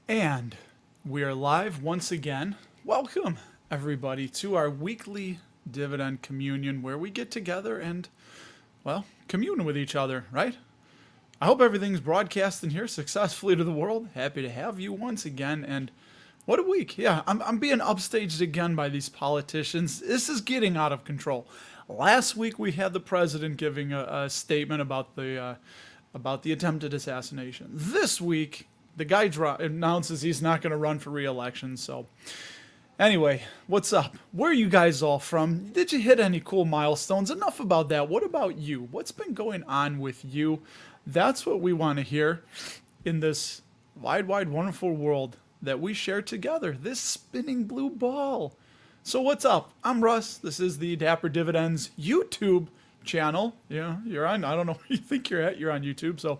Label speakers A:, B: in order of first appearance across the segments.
A: And we are live once again. Welcome, everybody, to our weekly dividend communion where we get together and, well, commune with each other, right? I hope everything's broadcasting here successfully to the world. Happy to have you once again. And what a week. Yeah, I'm being upstaged again by these politicians. This is getting out of control. Last week we had the president giving a statement about the attempted assassination. This week, the guy announces he's not going to run for re-election. So, anyway, what's up? Where are you guys all from? Did you hit any cool milestones? Enough about that. What about you? What's been going on with you? That's what we want to hear in this wide, wonderful world that we share together. This spinning blue ball. So what's up? I'm Russ. This is the Dapper Dividends YouTube channel. Yeah, you're on. I don't know where you think you're at. You're on YouTube. So,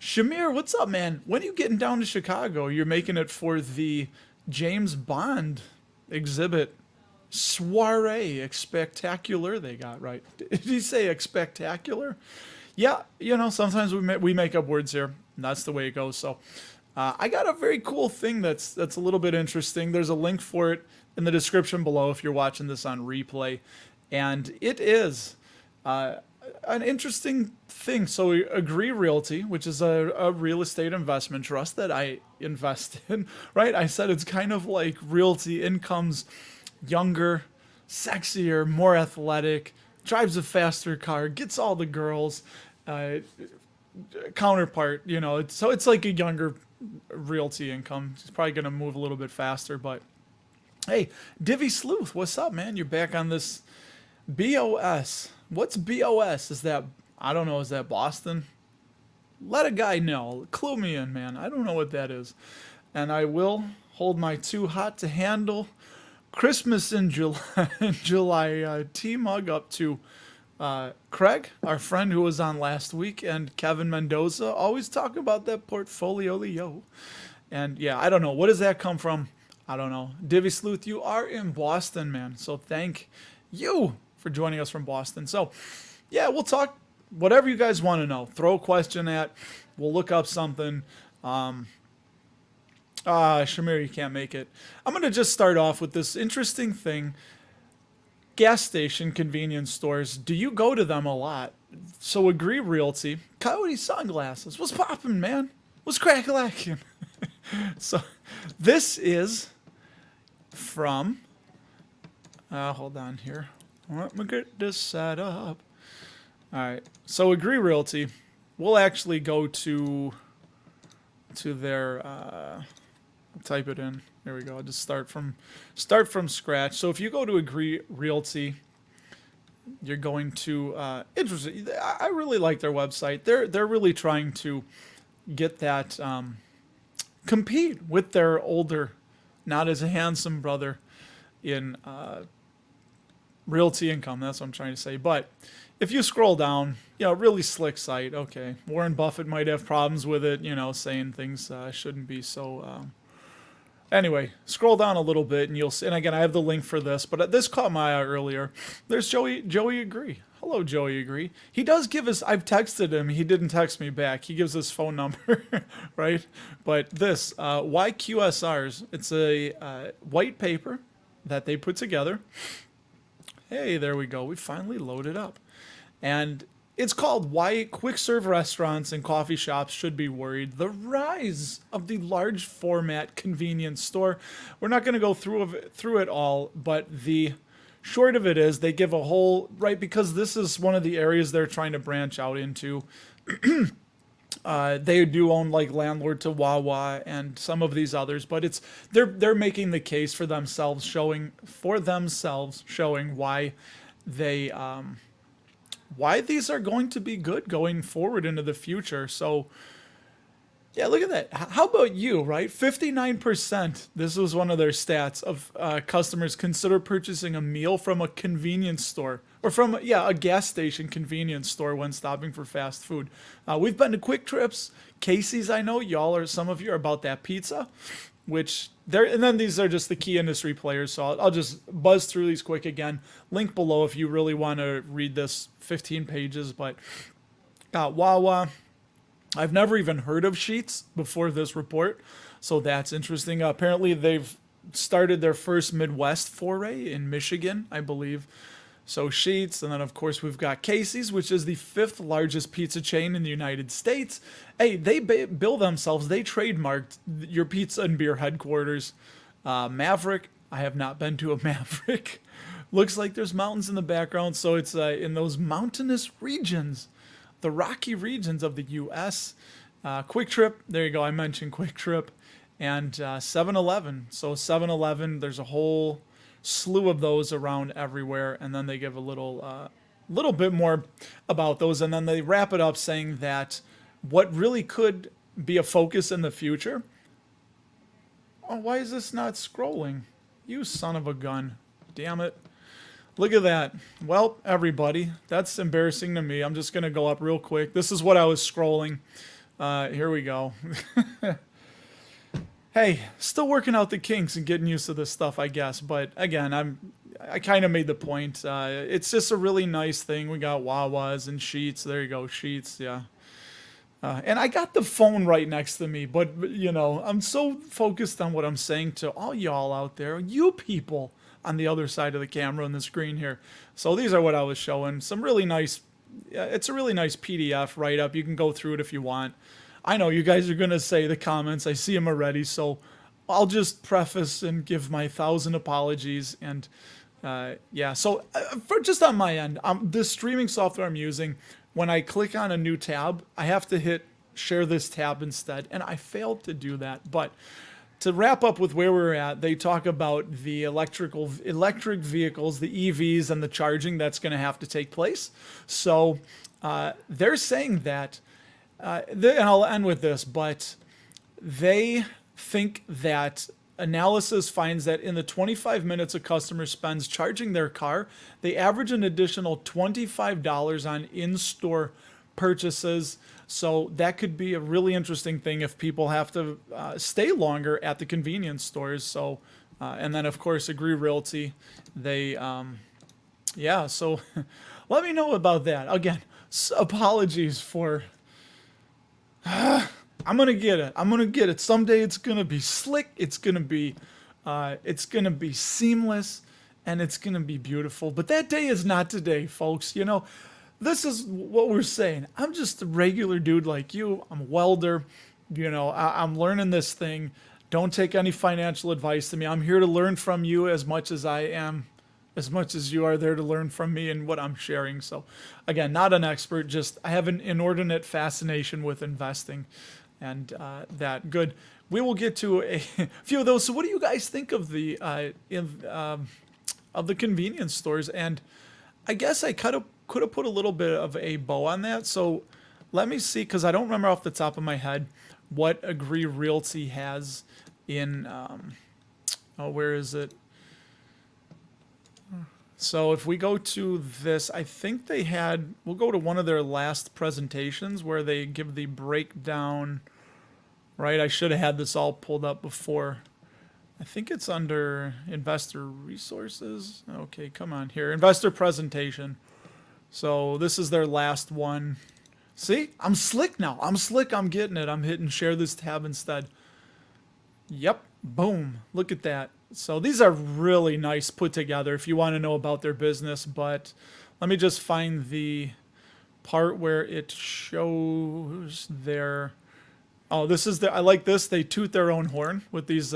A: Shamir, what's up, man? When are you getting down to Chicago? You're making it for the James Bond exhibit soiree spectacular. They got right. Did you say spectacular? Yeah, sometimes we make up words here, and that's the way it goes. So, I got a very cool thing that's a little bit interesting. There's a link for it in the description below if you're watching this on replay, and it is an interesting thing. So Agree Realty, which is a real estate investment trust that I invest in, right? I said it's kind of like Realty Income's younger, sexier, more athletic, drives a faster car, gets all the girls, counterpart, so it's like a younger Realty Income. It's probably going to move a little bit faster, but hey, Divvy Sleuth, what's up, man? You're back on this BOS. What's BOS? Is that, I don't know, is that Boston? Let a guy know. Clue me in, man. I don't know what that is. And I will hold my too hot to handle Christmas in July tea mug up to Craig, our friend who was on last week, and Kevin Mendoza. Always talk about that portfolio, Leo. And yeah, I don't know. What does that come from? I don't know. Divvy Sleuth, you are in Boston, man. So thank you for joining us from Boston. So, yeah, we'll talk whatever you guys want to know. Throw a question at. We'll look up something. Shamir, you can't make it. I'm going to just start off with this interesting thing. Gas station convenience stores. Do you go to them a lot? So Agree Realty. Coyote Sunglasses. What's poppin', man? What's crack-a-lackin'? So this is from... hold on here. Let me get this set up. All right. So Agree Realty. We'll actually go to their... type it in. There we go. I'll just start from scratch. So if you go to Agree Realty, you're going to interesting. I really like their website. They're really trying to get that compete with their older, not as handsome brother in Realty Income. That's what I'm trying to say. But if you scroll down, really slick site. Okay, Warren Buffett might have problems with it. Saying things shouldn't be so. Anyway, scroll down a little bit and you'll see, and again, I have the link for this, but this caught my eye earlier. There's Joey Agree. Hello, Joey Agree. He does give us, I've texted him, he didn't text me back. He gives his phone number, right? But this, YQSRs, it's a white paper that they put together. Hey, there we go. We finally loaded up. And it's called Why Quick Serve Restaurants and Coffee Shops Should Be Worried. The Rise of the Large Format Convenience Store. We're not going to go through it all, but the short of it is they give a whole, right, because this is one of the areas they're trying to branch out into. They do own like Landlord to Wawa and some of these others, but they're making the case for themselves, showing why they why these are going to be good going forward into the future. So, yeah, look at that. How about you, right? 59%, this was one of their stats, of customers consider purchasing a meal from a convenience store or from, a gas station convenience store when stopping for fast food. We've been to Quick Trips, Casey's, I know. Some of you are about that pizza, which and then these are just the key industry players. So I'll just buzz through these quick again. Link below if you really want to read this 15 pages, but Wawa, I've never even heard of Sheets before this report, so that's interesting. Apparently, they've started their first Midwest foray in Michigan, I believe. So Sheets, and then of course we've got Casey's, which is the fifth largest pizza chain in the United States. Hey, they bill themselves. They trademarked your pizza and beer headquarters. Maverick. I have not been to a Maverick. Looks like there's mountains in the background, so it's in those mountainous regions, the rocky regions of the U.S. Quick Trip, there you go. I mentioned Quick Trip, and 7-Eleven. So 7-Eleven, there's a whole slew of those around everywhere, and then they give a little bit more about those, and then they wrap it up saying that what really could be a focus in the future. Oh, why is this not scrolling? You son of a gun. Damn it. Look at that. Well, everybody, that's embarrassing to me. I'm just going to go up real quick. This is what I was scrolling. Here we go. Hey, still working out the kinks and getting used to this stuff, I guess. But again, I kind of made the point. It's just a really nice thing. We got Wawas and Sheets. There you go, Sheets. Yeah. And I got the phone right next to me, but you know, I'm so focused on what I'm saying to all y'all out there, you people on the other side of the camera and the screen here. So these are what I was showing. Some really nice, it's a really nice PDF write-up. You can go through it if you want. I know you guys are going to say the comments. I see them already. So I'll just preface and give my 1,000 apologies. And yeah, so for just on my end, this streaming software I'm using, when I click on a new tab, I have to hit share this tab instead. And I failed to do that. But to wrap up with where we're at, they talk about the electric vehicles, the EVs, and the charging that's going to have to take place. So they're saying that, and I'll end with this, but they think that analysis finds that in the 25 minutes a customer spends charging their car, they average an additional $25 on in-store purchases. So that could be a really interesting thing if people have to stay longer at the convenience stores. So, and then of course, Agree Realty, they, yeah, so let me know about that. Again, apologies for, I'm going to get it. I'm going to get it. Someday it's going to be slick. It's going to be seamless, and it's going to be beautiful. But that day is not today, folks. You know, this is what we're saying. I'm just a regular dude like you. I'm a welder. You know, I'm learning this thing. Don't take any financial advice to me. I'm here to learn from you as much as I am, as much as you are there to learn from me and what I'm sharing. So again, not an expert, just I have an inordinate fascination with investing, and that good. We will get to a few of those. So what do you guys think of the convenience stores? And I guess I could have put a little bit of a bow on that. So let me see, because I don't remember off the top of my head what Agree Realty has in, oh, where is it? So if we go to this, I think they had, we'll go to one of their last presentations where they give the breakdown, right? I should have had this all pulled up before. I think it's under investor resources. Okay, come on here. Investor presentation. So this is their last one. See, I'm slick now. I'm slick. I'm getting it. I'm hitting share this tab instead. Yep. Boom. Look at that. So these are really nice put together if you want to know about their business. But let me just find the part where it shows their, oh, this is the, I like this. They toot their own horn with these,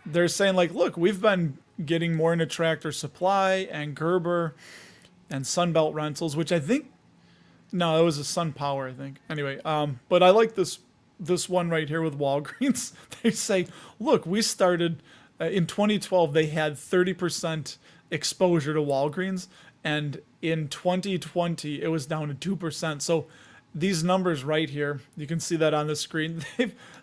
A: they're saying like, look, we've been getting more into Tractor Supply and Gerber and Sunbelt Rentals, which I think, no, it was a Sun Power, I think. Anyway, but I like this one right here with Walgreens. They say, look, we started in 2012, they had 30% exposure to Walgreens, and in 2020, it was down to 2%. So these numbers right here, you can see that on the screen.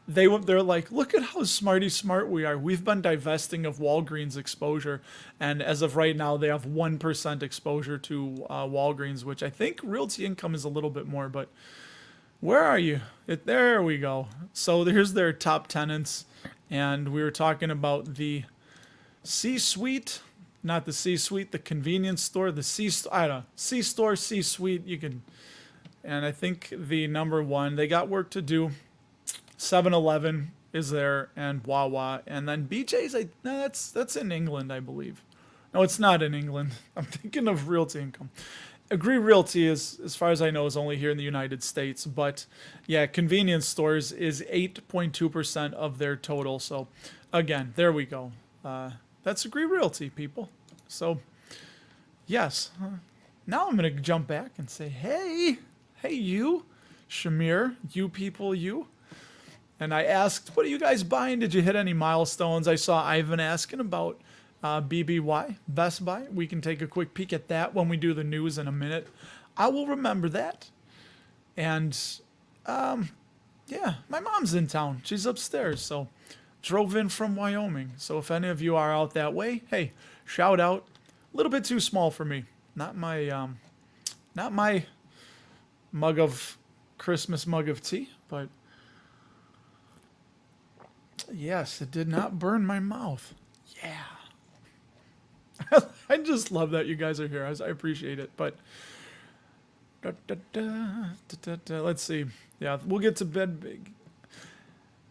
A: They're like, look at how smart we are. We've been divesting of Walgreens exposure, and as of right now, they have 1% exposure to Walgreens, which I think Realty Income is a little bit more. But where are you? There we go. So here's their top tenants, and we were talking about the C-suite, not the C-suite, the convenience store, the C-store, C-suite. You can and I think the number one, they got work to do. 7-Eleven is there, and Wawa, and then BJ's. No, that's in England, I believe. No, it's not in England. I'm thinking of Realty Income. Agree Realty is, as far as I know, is only here in the United States. But yeah, convenience stores is 8.2% of their total. So again, there we go. That's Agree Realty, people. So yes, now I'm gonna jump back and say, hey, you, Shamir, you people, you. And I asked, what are you guys buying? Did you hit any milestones? I saw Ivan asking about BBY, Best Buy. We can take a quick peek at that when we do the news in a minute. I will remember that. And yeah, my mom's in town. She's upstairs, so drove in from Wyoming. So if any of you are out that way, hey, shout out. A little bit too small for me. Not my Christmas mug of tea, but yes, it did not burn my mouth. Yeah. I just love that you guys are here. I appreciate it. But let's see. Yeah, we'll get to bed big.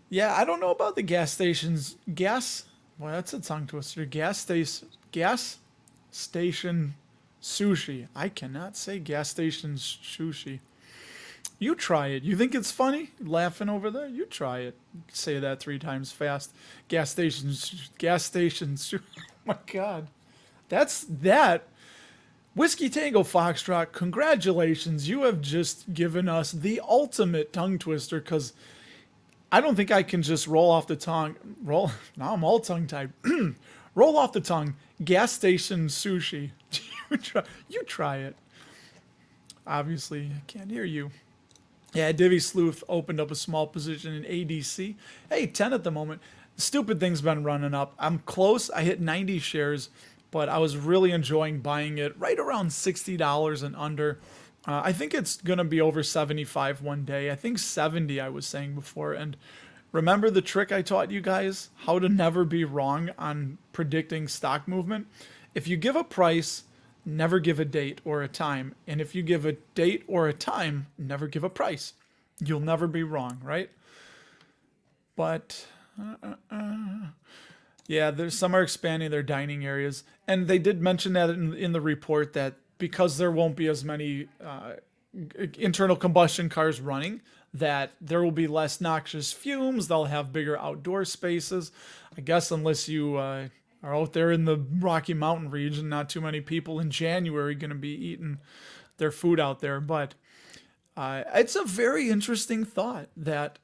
A: Yeah, I don't know about the gas stations. Well, that's a tongue twister. Gas station sushi. I cannot say gas station sushi. You try it. You think it's funny? Laughing over there? You try it. Say that 3 times fast. Gas stations. Oh my God. That's that. Whiskey Tango Foxtrot, congratulations. You have just given us the ultimate tongue twister, because I don't think I can just roll off the tongue. Now I'm all tongue tied. Roll off the tongue. Gas station sushi. You try it. Obviously, I can't hear you. Yeah, Divvy Sleuth opened up a small position in ADC. Hey, 10 at the moment. Stupid thing's been running up. I'm close. I hit 90 shares, but I was really enjoying buying it right around $60 and under. I think it's going to be over 75 one day. I think 70 I was saying before. And remember the trick I taught you guys? How to never be wrong on predicting stock movement? If you give a price, never give a date or a time. And if you give a date or a time, never give a price. You'll never be wrong, right? But yeah, there's some are expanding their dining areas. And they did mention that in the report, that because there won't be as many internal combustion cars running, that there will be less noxious fumes. They'll have bigger outdoor spaces. I guess unless you are out there in the Rocky Mountain region, not too many people in January going to be eating their food out there. But it's a very interesting thought that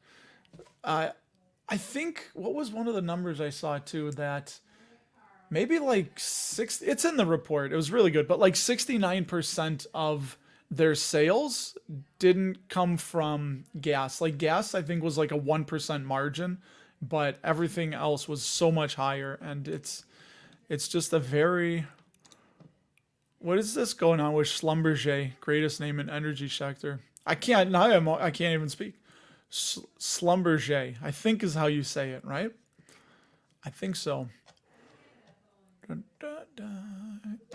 A: I think, what was one of the numbers I saw too, that maybe like it's in the report. It was really good, but like 69% of their sales didn't come from gas. Like gas, I think, was like a 1% margin, but everything else was so much higher. And it's just a very, what is this going on with Schlumberger, greatest name in energy sector? I can't even speak. Schlumberger, I think is how you say it, right? I think so.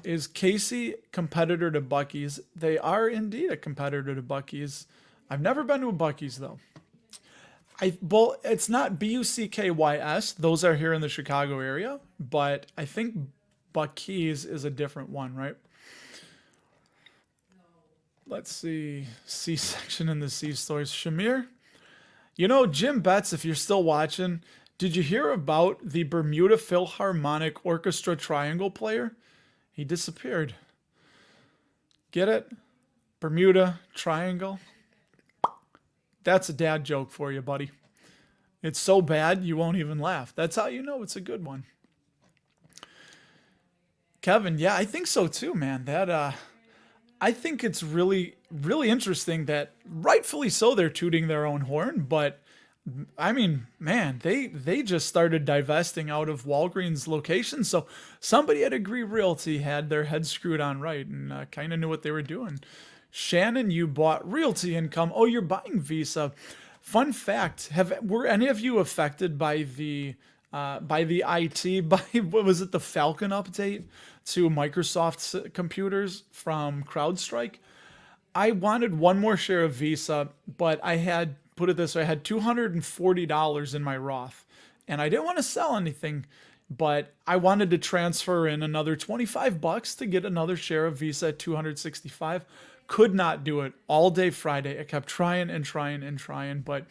A: Is Casey competitor to Buc-ee's? They are indeed a competitor to Buc-ee's. I've never been to a Buc-ee's though. Well, it's not Buckys. Those are here in the Chicago area, but I think Buc-ee's is a different one, right? Let's see. C-section in the C-stores. Shamir? You know, Jim Betts, if you're still watching, did you hear about the Bermuda Philharmonic Orchestra triangle player? He disappeared. Get it? Bermuda Triangle. That's a dad joke for you, buddy. It's so bad you won't even laugh. That's how you know it's a good one. Kevin, yeah, I think so too, man. That I think it's really, really interesting that rightfully so they're tooting their own horn, but I mean, man, they just started divesting out of Walgreens locations. So somebody at Agree Realty had their head screwed on right and kind of knew what they were doing. Shannon, you bought Realty Income. Oh, you're buying Visa. Fun fact: were any of you affected by the what was it, the Falcon update to Microsoft's computers from CrowdStrike? I wanted one more share of Visa, but I had, put it this way, I had $240 in my Roth, and I didn't want to sell anything, but I wanted to transfer in another 25 bucks to get another share of Visa at 265. Could not do it all day Friday. I kept trying and trying and trying, but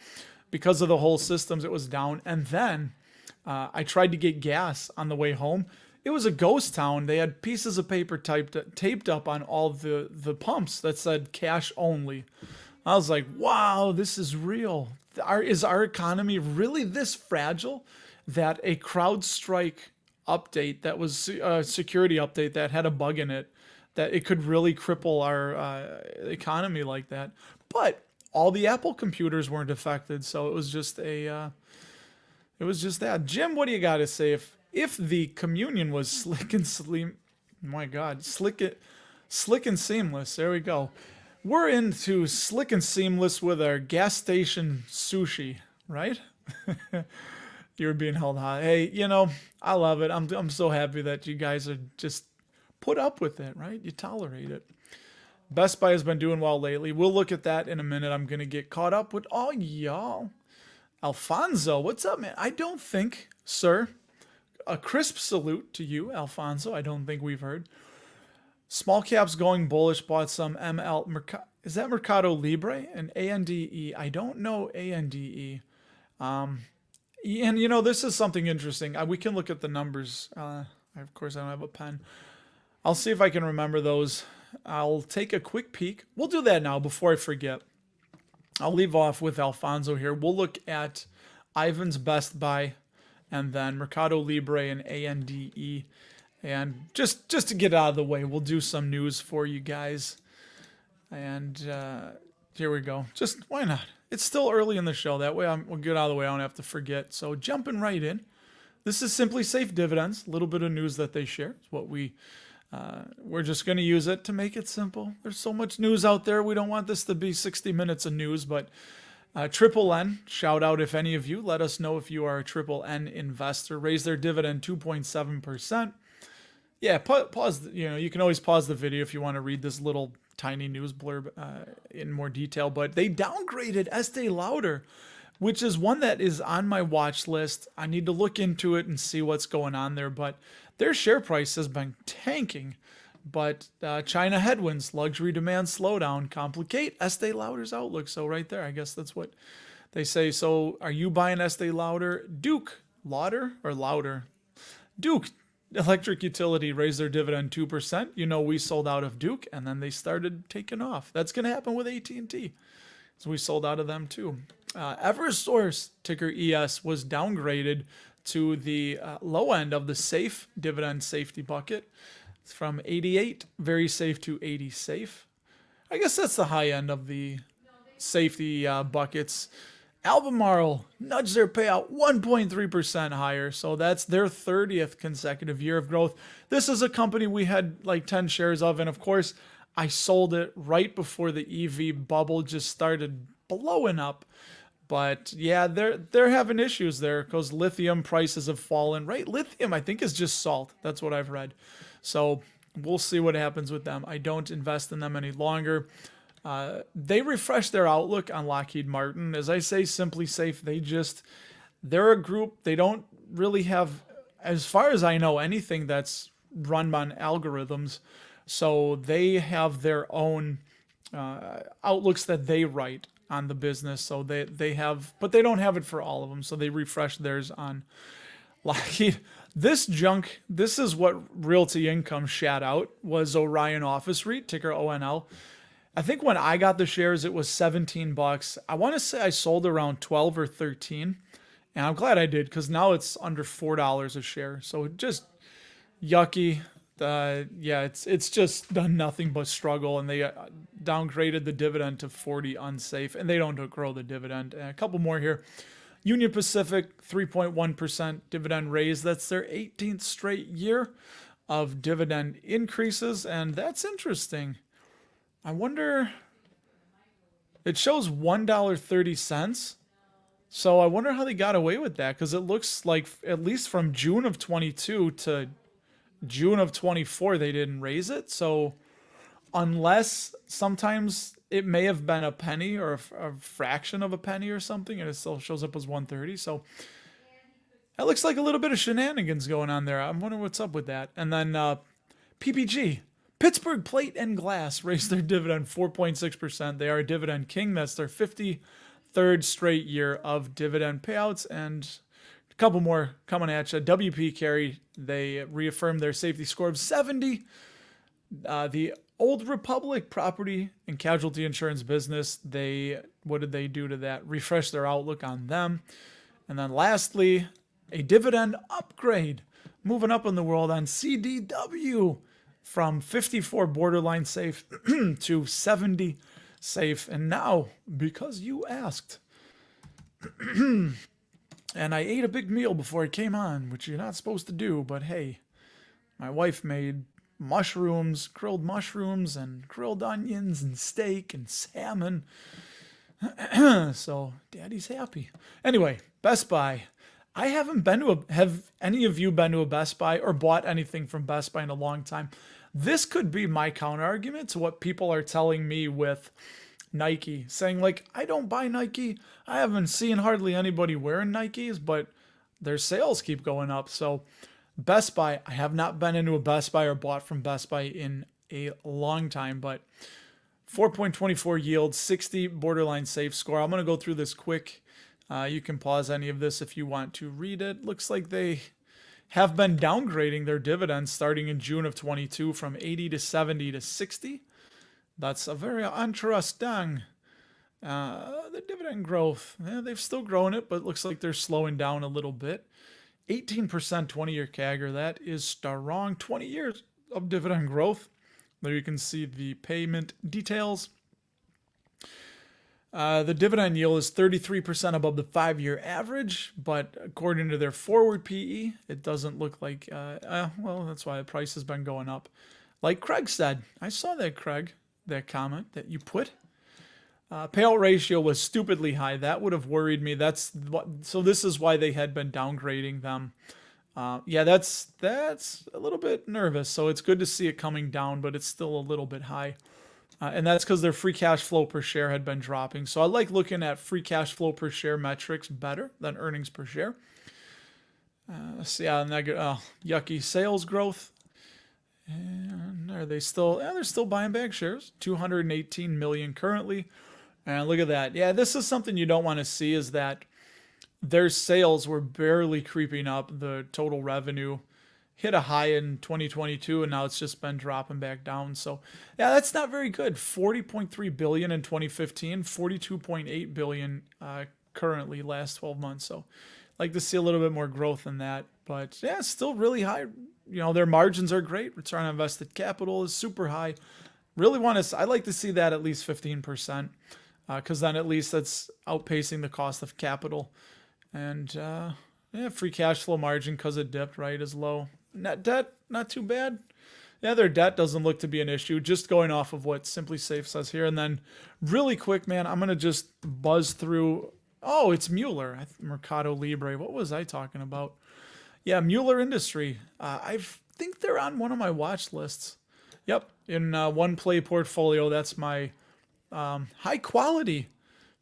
A: because of the whole systems, it was down. And then I tried to get gas on the way home. It was a ghost town. They had pieces of paper taped up on all the pumps that said cash only. I was like, wow, this is real. Is our economy really this fragile that a CrowdStrike update that was a security update that had a bug in it, that it could really cripple our economy like that? But all the Apple computers weren't affected, so it was just that. Jim, what do you got to say? If the communion was slick and slim, my God, slick and seamless. There we go. We're into slick and seamless with our gas station sushi, right? You're being held high. Hey, I love it. I'm so happy that you guys are just put up with it, right? You tolerate it. Best Buy has been doing well lately. We'll look at that in a minute. I'm going to get caught up with all y'all. Alfonso, what's up, man? I don't think, sir, a crisp salute to you, Alfonso. I don't think we've heard. Small caps going bullish. Bought some is that Mercado Libre and ANDE? I don't know ANDE. And this is something interesting. We can look at the numbers. Of course, I don't have a pen. I'll see if I can remember those. I'll take a quick peek. We'll do that now before I forget. I'll leave off with Alfonso here. We'll look at Ivan's Best Buy and then Mercado Libre and ANDE. And just to get out of the way, we'll do some news for you guys. And here we go. Just why not? It's still early in the show. That way we'll get out of the way. I don't have to forget. So jumping right in. This is Simply Safe Dividends. A little bit of news that they share. It's what we're just going to use it to make it simple. There's so much news out there. We don't want this to be 60 minutes of news, but Triple N, shout out if any of you. Let us know if you are a Triple N investor. Raise their dividend 2.7%. Yeah, pause. You can always pause the video if you want to read this little tiny news blurb in more detail. But they downgraded Estee Lauder, which is one that is on my watch list. I need to look into it and see what's going on there. But their share price has been tanking. But China headwinds, luxury demand slowdown complicate Estee Lauder's outlook. So right there, I guess that's what they say. So are you buying Estee Lauder? Duke Electric Utility raised their dividend 2%. We sold out of Duke, and then they started taking off. That's going to happen with AT&T. So we sold out of them too. Eversource, ticker ES, was downgraded to the low end of the safe dividend safety bucket. It's from 88, very safe, to 80 safe. I guess that's the high end of the safety buckets. Albemarle nudged their payout 1.3% higher, so that's their 30th consecutive year of growth. This is a company we had like 10 shares of, and of course, I sold it right before the EV bubble just started blowing up. But yeah, they're having issues there because lithium prices have fallen, right? Lithium, I think, is just salt. That's what I've read. So we'll see what happens with them. I don't invest in them any longer. They refreshed their outlook on Lockheed Martin. As I say, Simply Safe, they're a group. They don't really have, as far as I know, anything that's run on algorithms. So they have their own outlooks that they write on the business. So they have, but they don't have it for all of them. So they refreshed theirs on Lockheed. This is what Realty Income shat out, was Orion Office REIT, ticker ONL. I think when I got the shares, it was $17. I want to say I sold around 12 or 13, and I'm glad I did because now it's under $4 a share. So just yucky. It's just done nothing but struggle, and they downgraded the dividend to 40 unsafe, and they don't grow the dividend. And a couple more here. Union Pacific, 3.1% dividend raise. That's their 18th straight year of dividend increases, and that's interesting. I wonder, it shows $1.30. So I wonder how they got away with that, because it looks like at least from June of 22 to June of 24, they didn't raise it. So unless sometimes it may have been a penny or a fraction of a penny or something, and it still shows up as 130. So that looks like a little bit of shenanigans going on there. I'm wondering what's up with that. And then PPG, Pittsburgh Plate and Glass, raised their dividend 4.6%. They are a dividend king. That's their 53rd straight year of dividend payouts. And a couple more coming at you. WP Carey, they reaffirmed their safety score of 70. The Old Republic property and casualty insurance business, what did they do to that? Refresh their outlook on them. And then lastly, a dividend upgrade, moving up in the world on CDW from 54 borderline safe to 70 safe. And now, because you asked, and I ate a big meal before I came on, which you're not supposed to do, but hey, my wife made grilled mushrooms and grilled onions and steak and salmon. So daddy's happy. Anyway, Best Buy. I haven't been to have any of you been to a Best Buy or bought anything from Best Buy in a long time? This could be my counter argument to what people are telling me with Nike, saying like, I don't buy Nike. I haven't seen hardly anybody wearing Nikes, but their sales keep going up. So Best Buy, I have not been into a Best Buy or bought from Best Buy in a long time, but 4.24 yield, 60 borderline safe score. I'm going to go through this quick. You can pause any of this if you want to read it. Looks like they have been downgrading their dividends starting in June of 22 from 80 to 70 to 60. That's a very interesting. The dividend growth, they've still grown it, but it looks like they're slowing down a little bit. 18% 20-year CAGR, that is strong. 20 years of dividend growth. There you can see the payment details. The dividend yield is 33% above the 5-year average, but according to their forward PE, it doesn't look like, well, that's why the price has been going up. Like Craig said, I saw that, Craig, that comment that you put. Payout ratio was stupidly high. That would have worried me. So this is why they had been downgrading them. Yeah, that's a little bit nervous. So it's good to see it coming down, but it's still a little bit high. And that's because their free cash flow per share had been dropping. So I like looking at free cash flow per share metrics better than earnings per share. Yucky sales growth. And are they still? Yeah, they're still buying back shares. 218 million currently. And look at that. Yeah, this is something you don't want to see, is that their sales were barely creeping up. The total revenue hit a high in 2022, and now it's just been dropping back down. So yeah, that's not very good. 40.3 billion in 2015, 42.8 billion currently last 12 months. So I'd like to see a little bit more growth in that, but yeah, it's still really high. You know, their margins are great. Return on invested capital is super high. I'd like to see that at least 15%, because then at least that's outpacing the cost of capital. And free cash flow margin, because it dipped, right, is low. Net debt, not too bad. Yeah, their debt doesn't look to be an issue, just going off of what Simply Safe says here. And then really quick, man, I'm going to just buzz through. Oh, it's Mueller. Mercado Libre. What was I talking about? Yeah, Mueller Industry. I think they're on one of my watch lists. Yep, in one play portfolio. That's my high quality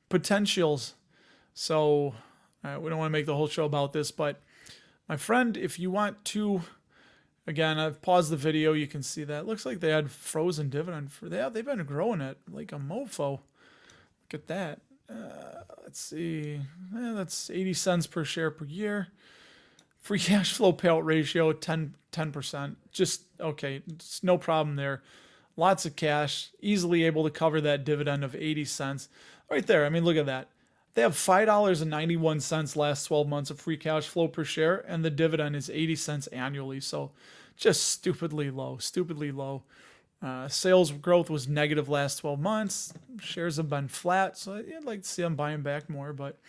A: potentials. So we don't want to make the whole show about this, but my friend, if you want to, again, I've paused the video. You can see that. Looks like they had frozen dividend they've been growing it like a mofo. Look at that. Let's see. That's 80 cents per share per year. Free cash flow payout ratio, 10%. Just, okay, it's no problem there. Lots of cash, easily able to cover that dividend of 80 cents. Right there, I mean, look at that. They have $5.91 last 12 months of free cash flow per share, and the dividend is 80 cents annually. So just stupidly low. Sales growth was negative last 12 months. Shares have been flat, so I'd like to see them buying back more, but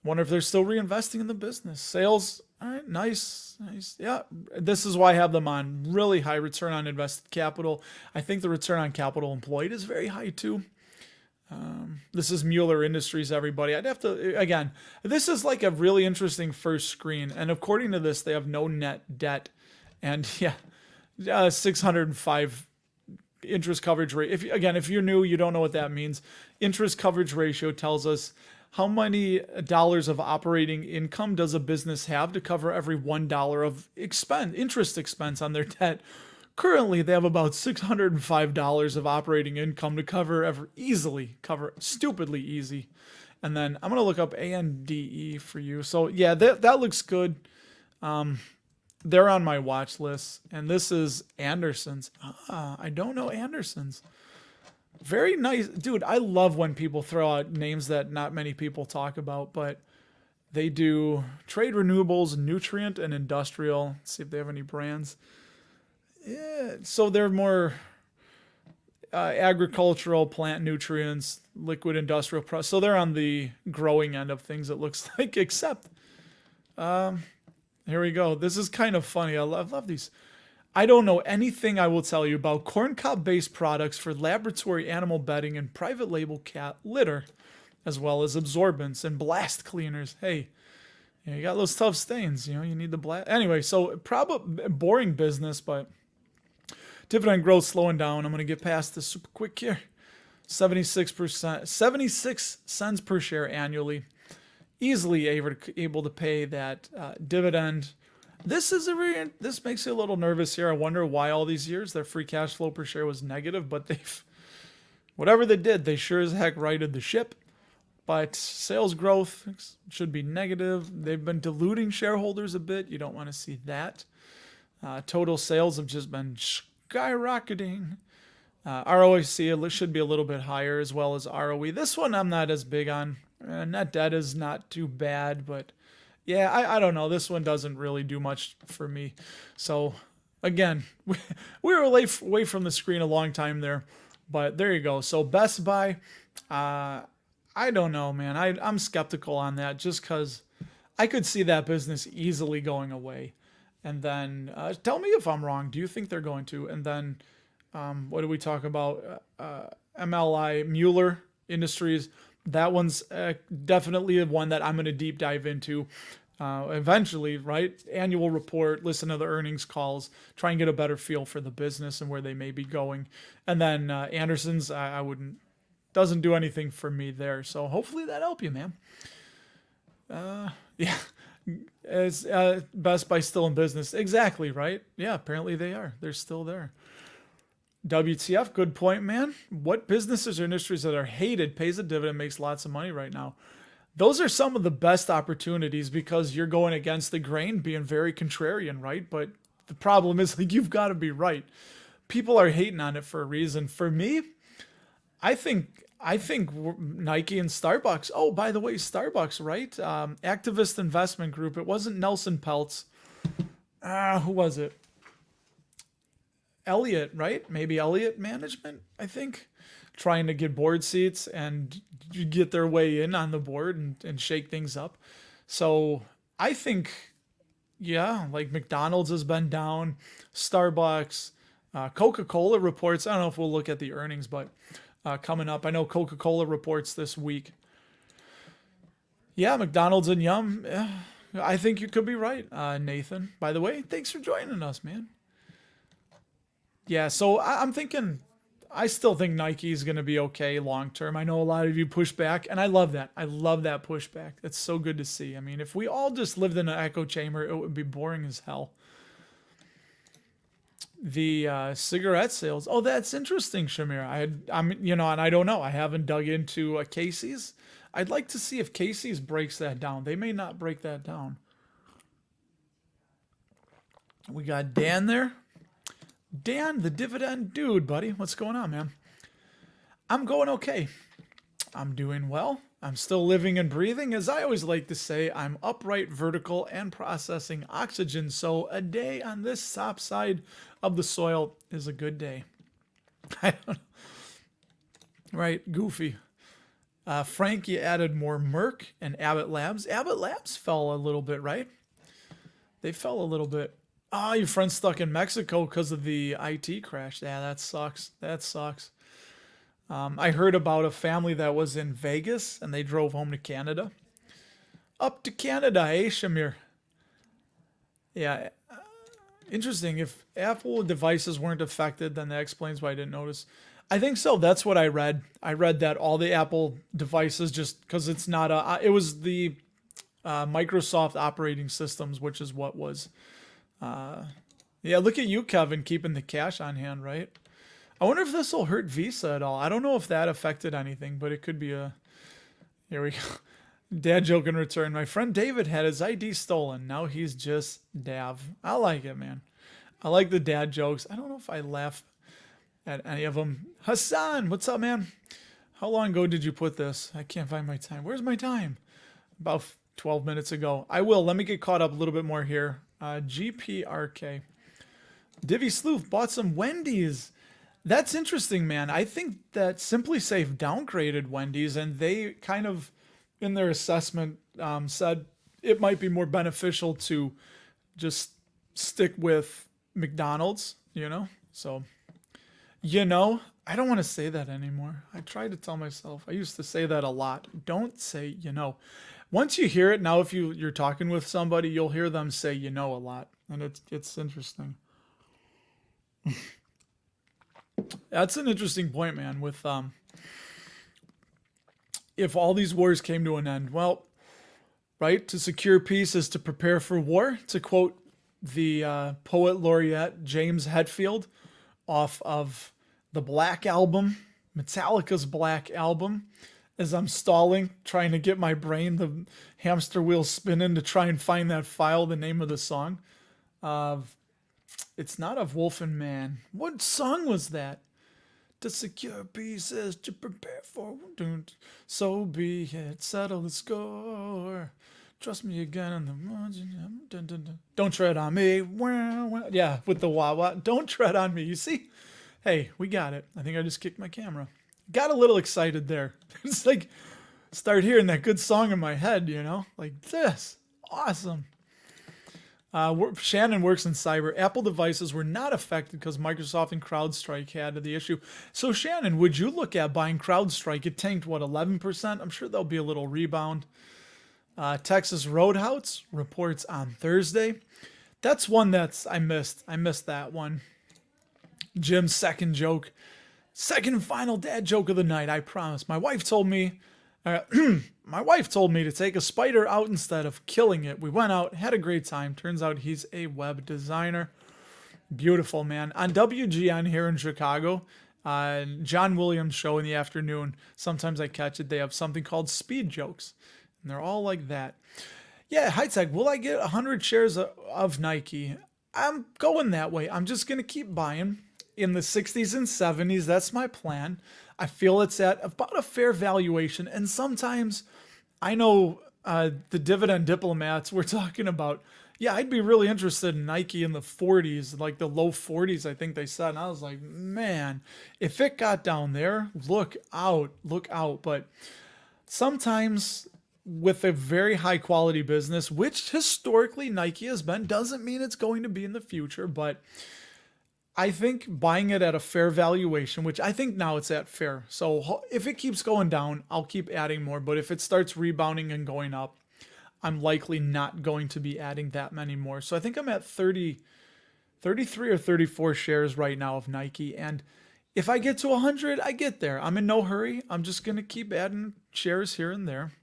A: wonder if they're still reinvesting in the business. Sales, all right, nice. Yeah, this is why I have them on. Really high return on invested capital. I think the return on capital employed is very high too. This is Mueller Industries, everybody. I'd have to, again, this is like a really interesting first screen. And according to this, they have no net debt. And yeah, 605 interest coverage rate. If you're new, you don't know what that means. Interest coverage ratio tells us how many dollars of operating income does a business have to cover every $1 of interest expense on their debt. Currently, they have about $605 of operating income to cover stupidly easy. And then I'm going to look up ANDE for you. So yeah, that looks good. They're on my watch list. And this is Anderson's. I don't know Anderson's. Very nice. Dude, I love when people throw out names that not many people talk about, but they do trade renewables, nutrient, and industrial. Let's see if they have any brands. Yeah, so they're more agricultural, plant nutrients, liquid industrial process. So they're on the growing end of things, it looks like, except, here we go. This is kind of funny. I love these. I don't know anything I will tell you about corncob-based products for laboratory animal bedding and private label cat litter, as well as absorbents and blast cleaners. Hey, you got those tough stains, you need the blast. Anyway, so probably boring business, but dividend growth slowing down. I'm going to get past this super quick here. 76%, 76 cents per share annually. Easily able to pay that dividend. This makes you a little nervous here. I wonder why all these years their free cash flow per share was negative, but whatever they did, they sure as heck righted the ship. But sales growth should be negative. They've been diluting shareholders a bit. You don't want to see that. Total sales have just been skyrocketing. ROIC should be a little bit higher, as well as ROE. This one I'm not as big on. Net debt is not too bad, but yeah, I don't know. This one doesn't really do much for me. So again, we were away from the screen a long time there, but there you go. So Best Buy, I don't know, man. I'm skeptical on that just because I could see that business easily going away. And then tell me if I'm wrong. Do you think they're going to? And then what do we talk about? MLI, Mueller Industries. That one's definitely one that I'm going to deep dive into eventually, right? Annual report, listen to the earnings calls, try and get a better feel for the business and where they may be going. And then Anderson's, I wouldn't, doesn't do anything for me there. So hopefully that help you, man. Yeah. Is Best Buy still in business? Exactly, right? Yeah, apparently they are. They're still there. WTF, good point, man. What businesses or industries that are hated pays a dividend, makes lots of money right now? Those are some of the best opportunities because you're going against the grain, being very contrarian, right? But the problem is, like, you've got to be right. People are hating on it for a reason. For me, I think Nike and Starbucks. Oh, by the way, Starbucks, right? Activist Investment Group. It wasn't Nelson Peltz. Who was it? Elliott, right? Maybe Elliott Management, I think, trying to get board seats and get their way in on the board and shake things up. So I think, yeah, like McDonald's has been down, Starbucks, Coca-Cola reports. I don't know if we'll look at the earnings, but coming up, I know Coca-Cola reports this week. Yeah, McDonald's and Yum. Yeah, I think you could be right, Nathan. By the way, thanks for joining us, man. Yeah, so I'm thinking, I still think Nike is going to be okay long term. I know a lot of you push back, and I love that. I love that pushback. It's so good to see. I mean, if we all just lived in an echo chamber, it would be boring as hell. The cigarette sales. Oh, that's interesting, Shamir. and I don't know. I haven't dug into Casey's. I'd like to see if Casey's breaks that down. They may not break that down. We got Dan there. Dan, the dividend dude, buddy. What's going on, man? I'm going okay. I'm doing well. I'm still living and breathing. As I always like to say, I'm upright, vertical, and processing oxygen. So a day on this top side of the soil is a good day. I don't know. Right, goofy. Frank, you added more Merck and Abbott Labs. Abbott Labs fell a little bit, right? They fell a little bit. Oh, your friend's stuck in Mexico because of the IT crash. Yeah, that sucks. That sucks. I heard about a family that was in Vegas and they drove home to Canada. Up to Canada, eh, Shamir? Yeah. Interesting. If Apple devices weren't affected, then that explains why I didn't notice. I think so. That's what I read. I read that all the Apple devices, just because it's not a, it was the Microsoft operating systems, which is what was. Yeah, look at you, Kevin, keeping the cash on hand, right? I wonder if this will hurt Visa at all. I don't know if that affected anything, but it could be a. Here we go. Dad joke in return. My friend David had his ID stolen. Now he's just Dav. I like it, man. I like the dad jokes. I don't know if I laugh at any of them. Hassan, what's up, man? How long ago did you put this? I can't find my time. Where's my time? About 12 minutes ago. I will. Let me get caught up a little bit more here. GPRK. Divvy Sleuth bought some Wendy's. That's interesting, man. I think that Simply Safe downgraded Wendy's, and they kind of, in their assessment, said it might be more beneficial to just stick with McDonald's, you know? So, I don't want to say that anymore. I try to tell myself. I used to say that a lot. Don't say, Once you hear it, now if you're talking with somebody, you'll hear them say, a lot. And it's interesting. That's an interesting point, man, with if all these wars came to an end. Well, right, to secure peace is to prepare for war, to quote the poet laureate James Hetfield off of the Black Album, Metallica's Black Album, as I'm stalling, trying to get my brain, the hamster wheel spinning to try and find that file, the name of the song. It's not of Wolf and Man. What song was that? To secure peace is to prepare for. So be it. Settle the score. Trust me again in the margin. Don't tread on me. Yeah, with the wah wah. Don't tread on me. You see? Hey, we got it. I think I just kicked my camera. Got a little excited there. It's like, start hearing that good song in my head, Like this. Awesome. Shannon works in cyber. Apple devices were not affected because Microsoft and CrowdStrike had the issue. So Shannon, would you look at buying CrowdStrike? It tanked, 11%? I'm sure there'll be a little rebound. Texas Roadhouse reports on Thursday. That's one I missed. I missed that one. Jim's second joke. Second and final dad joke of the night, I promise. My wife told me to take a spider out instead of killing it. We went out, had a great time. Turns out he's a web designer. Beautiful, man. On WGN here in Chicago, John Williams show in the afternoon, sometimes I catch it. They have something called speed jokes, and they're all like that. Yeah, high tech. Will I get 100 shares of Nike? I'm going that way. I'm just going to keep buying in the 60s and 70s. That's my plan. I feel it's at about a fair valuation. And sometimes I know the dividend diplomats we're talking about. Yeah, I'd be really interested in Nike in the 40s, like the low 40s, I think they said. And I was like, man, if it got down there, look out. But sometimes with a very high quality business, which historically Nike has been, doesn't mean it's going to be in the future. But I think buying it at a fair valuation, which I think now it's at fair. So if it keeps going down, I'll keep adding more. But if it starts rebounding and going up, I'm likely not going to be adding that many more. So I think I'm at 33 or 34 shares right now of Nike. And if I get to 100, I get there. I'm in no hurry. I'm just going to keep adding shares here and there.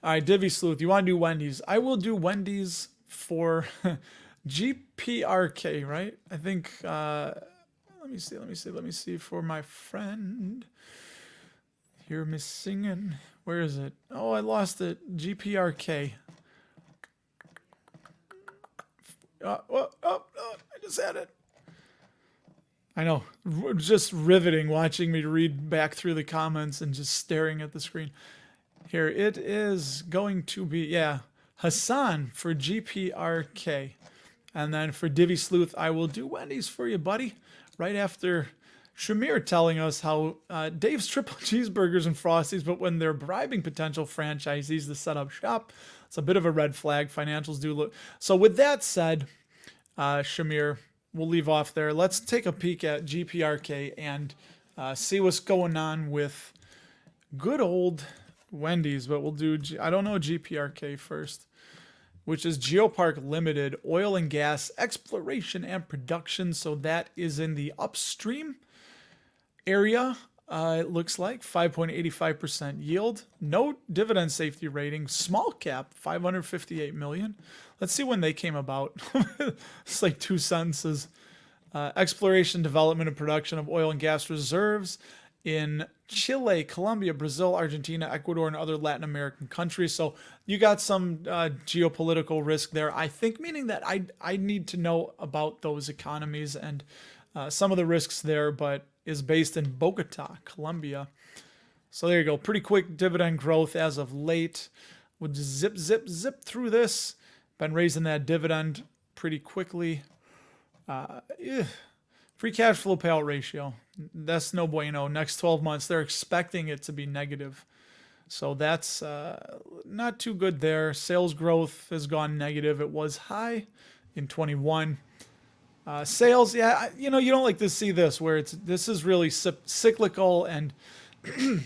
A: All right, Divvy Sleuth, you want to do Wendy's? I will do Wendy's for GPRK, right? I think, let me see for my friend. Hear me singing. Where is it? Oh, I lost it. GPRK. I just had it. I know. Just riveting watching me read back through the comments and just staring at the screen. Here, it is going to be, Hassan for GPRK. And then for Divvy Sleuth, I will do Wendy's for you, buddy. Right after Shamir telling us how Dave's triple cheeseburgers and Frosties, but when they're bribing potential franchisees to set up shop, it's a bit of a red flag. Financials do look. So with that said, Shamir, we'll leave off there. Let's take a peek at GPRK and see what's going on with good old Wendy's. But we'll do, I don't know, GPRK first. which is Geopark Limited, oil and gas exploration and production. So that is in the upstream area. It looks like 5.85% yield, no dividend safety rating, small cap, 558 million. Let's see when they came about. It's like two sentences. Exploration, development, and production of oil and gas reserves in Chile, Colombia, Brazil, Argentina, Ecuador, and other Latin American countries. So you got some geopolitical risk there, I think, meaning that I need to know about those economies and some of the risks there, but is based in Bogota, Colombia. So there you go. Pretty quick dividend growth as of late. Would zip, zip, zip through this. Been raising that dividend pretty quickly. Free cash flow payout ratio. That's no bueno. Next 12 months, they're expecting it to be negative. So that's not too good there. Sales growth has gone negative. It was high in 21. Sales, yeah, you don't like to see this where this is really cyclical, and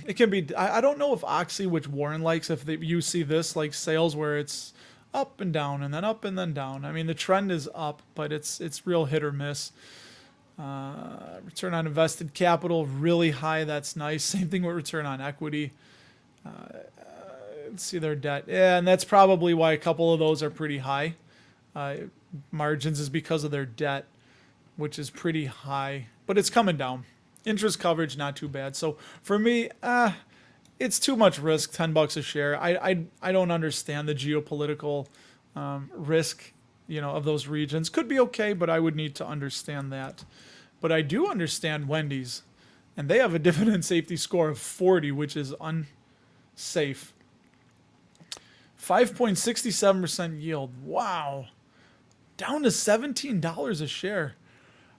A: it can be. I don't know if Oxy, which Warren likes, if you see this like sales where it's up and down and then up and then down. I mean, the trend is up, but it's real hit or miss. Return on invested capital really high. That's nice. Same thing with return on equity. Let's see their debt. Yeah, and that's probably why a couple of those are pretty high. Margins is because of their debt, which is pretty high, but it's coming down. Interest coverage, not too bad. So for me, it's too much risk, $10 a share. I don't understand the geopolitical risk, of those regions. Could be okay, but I would need to understand that. But I do understand Wendy's, and they have a dividend safety score of 40, which is unsafe. 5.67% yield. Wow. Down to $17 a share.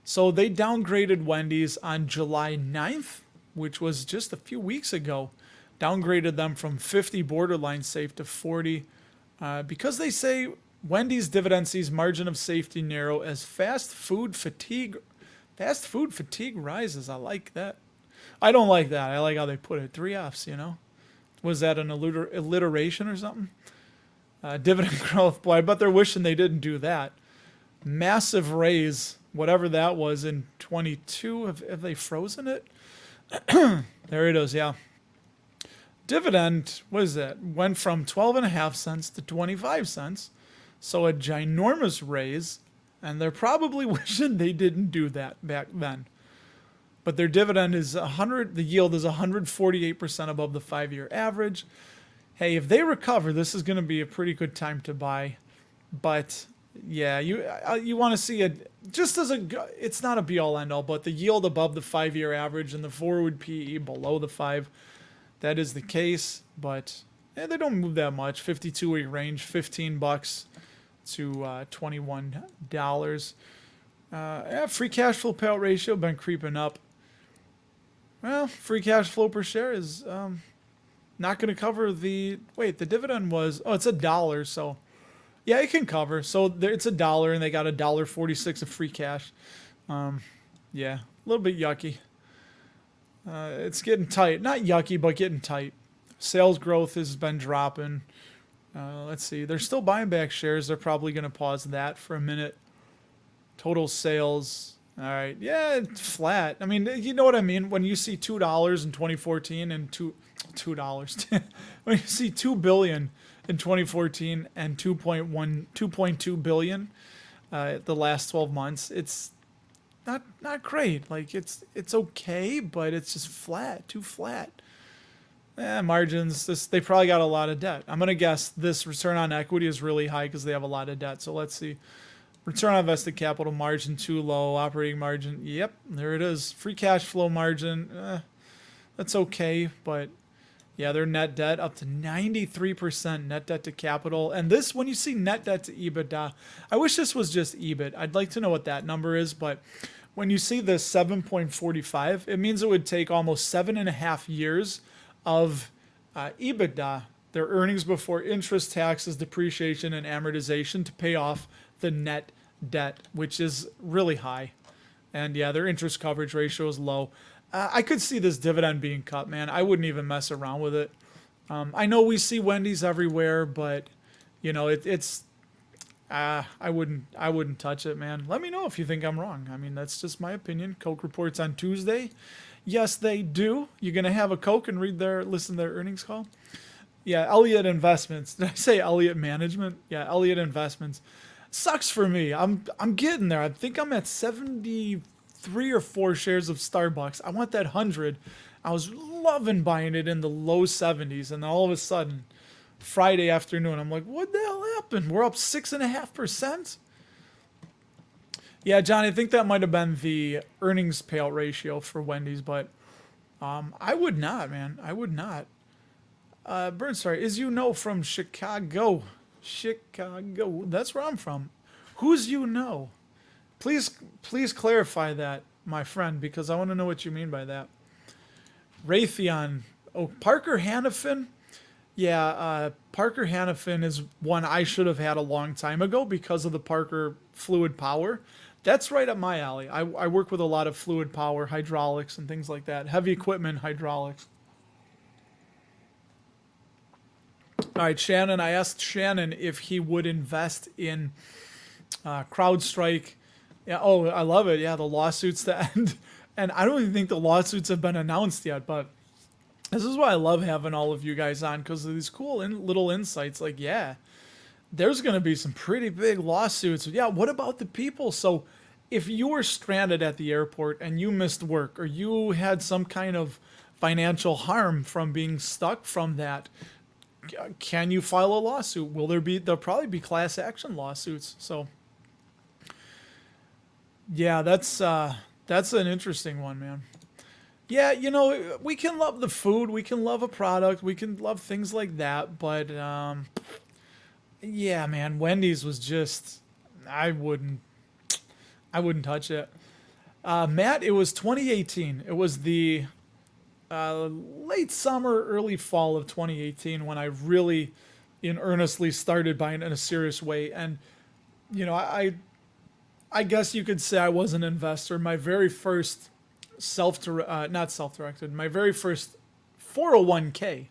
A: So they downgraded Wendy's on July 9th, which was just a few weeks ago. Downgraded them from 50 borderline safe to 40 because they say Wendy's dividend sees margin of safety narrow as fast food fatigue rises. I like that. I don't like that. I like how they put it. 3 Fs, Was that an alliteration or something? Dividend growth. Boy, I bet they're wishing they didn't do that. Massive raise, whatever that was in 22. Have they frozen it? There it is, yeah. Dividend, what is that? Went from 12.5 cents to 25 cents. So a ginormous raise, and they're probably wishing they didn't do that back then. But their dividend is the yield is 148% above the 5-year average. Hey, if they recover, this is going to be a pretty good time to buy. But yeah, you want to see it just as it's not a be all end all, but the yield above the 5-year average and the forward PE below the 5. That is the case, but they don't move that much. 52-week range, $15 to $21. Free cash flow payout ratio been creeping up. Well, free cash flow per share is not going to cover the dividend was it's $1, so yeah, it can cover. So it's $1, and they got $1.46 of free cash. Yeah, a little bit yucky. It's getting tight. Not yucky, but getting tight. Sales growth has been dropping. Let's see. They're still buying back shares. They're probably going to pause that for a minute. Total sales. All right. Yeah, it's flat. I mean, you know what I mean? When you see $2 in 2014 and $2, when you see $2 billion in 2014 and 2.2 billion the last 12 months, it's not great. Like it's okay, but it's just flat, too flat. Margins, they probably got a lot of debt. I'm going to guess this return on equity is really high because they have a lot of debt. So let's see. Return on invested capital margin too low. Operating margin, yep, there it is. Free cash flow margin, that's okay. But yeah, their net debt up to 93% net debt to capital. And this, when you see net debt to EBITDA, I wish this was just EBIT. I'd like to know what that number is. But when you see this 7.45, it means it would take almost 7.5 years of EBITDA, their earnings before interest, taxes, depreciation, and amortization, to pay off the net debt, which is really high. And yeah, their interest coverage ratio is low. I could see this dividend being cut, man. I wouldn't even mess around with it. I know we see Wendy's everywhere, but it's I wouldn't touch it, man. Let me know if you think I'm wrong. I mean, that's just my opinion. Coke reports on Tuesday. Yes, they do. You're gonna have a Coke and listen to their earnings call. Yeah, Elliott Investments. Did I say Elliott Management? Yeah, Elliott Investments. Sucks for me. I'm getting there. I think I'm at 73 or 4 shares of Starbucks. I want that 100. I was loving buying it in the low 70s, and then all of a sudden, Friday afternoon, I'm like, what the hell happened? We're up 6.5%. Yeah, John, I think that might have been the earnings payout ratio for Wendy's, but I would not, man. I would not. Burnstar, is you know from Chicago. Chicago. That's where I'm from. Who's you know? Please clarify that, my friend, because I want to know what you mean by that. Raytheon. Oh, Parker Hannafin. Yeah, Parker Hannafin is one I should have had a long time ago because of the Parker fluid power. That's right up my alley. I work with a lot of fluid power, hydraulics, and things like that. Heavy equipment, hydraulics. All right, Shannon. I asked Shannon if he would invest in CrowdStrike. Yeah. Oh, I love it. Yeah, the lawsuits to end. And I don't even think the lawsuits have been announced yet, but this is why I love having all of you guys on, because of these cool little insights. Like, yeah, there's going to be some pretty big lawsuits. Yeah, what about the people? So if you were stranded at the airport and you missed work, or you had some kind of financial harm from being stuck from that, can you file a lawsuit? There'll probably be class action lawsuits. So yeah, that's an interesting one, man. Yeah, we can love the food, we can love a product, we can love things like that, but yeah, man, Wendy's was just, I wouldn't touch it. Matt, it was 2018. It was the late summer, early fall of 2018 when I really, in earnestly started buying in a serious way. And I guess you could say I was an investor. My very first not self-directed. My very first 401k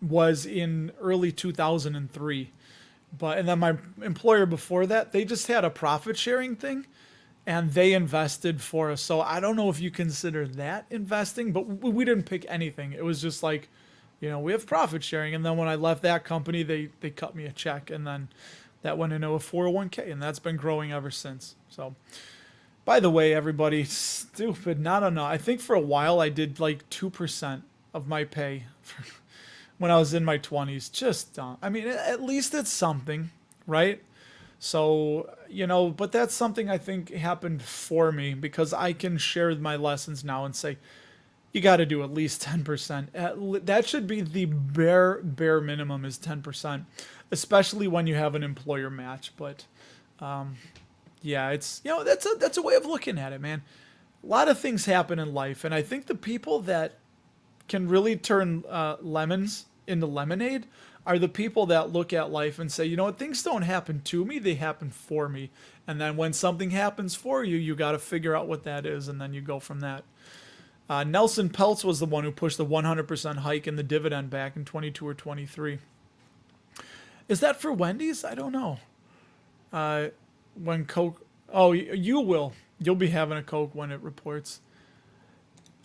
A: was in early 2003. And then my employer before that, they just had a profit sharing thing, and they invested for us. So I don't know if you consider that investing, but we didn't pick anything. It was just like, we have profit sharing. And then when I left that company, they cut me a check, and then that went into a 401k, and that's been growing ever since. So, by the way, everybody, stupid, not enough. I think for a while I did like 2% of my pay when I was in my 20s. Just, I mean, at least it's something, right? So, but that's something I think happened for me because I can share my lessons now and say, you got to do at least 10%. That should be the bare minimum is 10%, especially when you have an employer match. But, yeah, it's, that's a way of looking at it, man. A lot of things happen in life, and I think the people that can really turn lemons into lemonade are the people that look at life and say, things don't happen to me, they happen for me. And then when something happens for you, you got to figure out what that is, and then you go from that. Nelson Peltz was the one who pushed the 100% hike in the dividend back in 22 or 23. Is that for Wendy's? I don't know. When Coke... Oh, you will. You'll be having a Coke when it reports.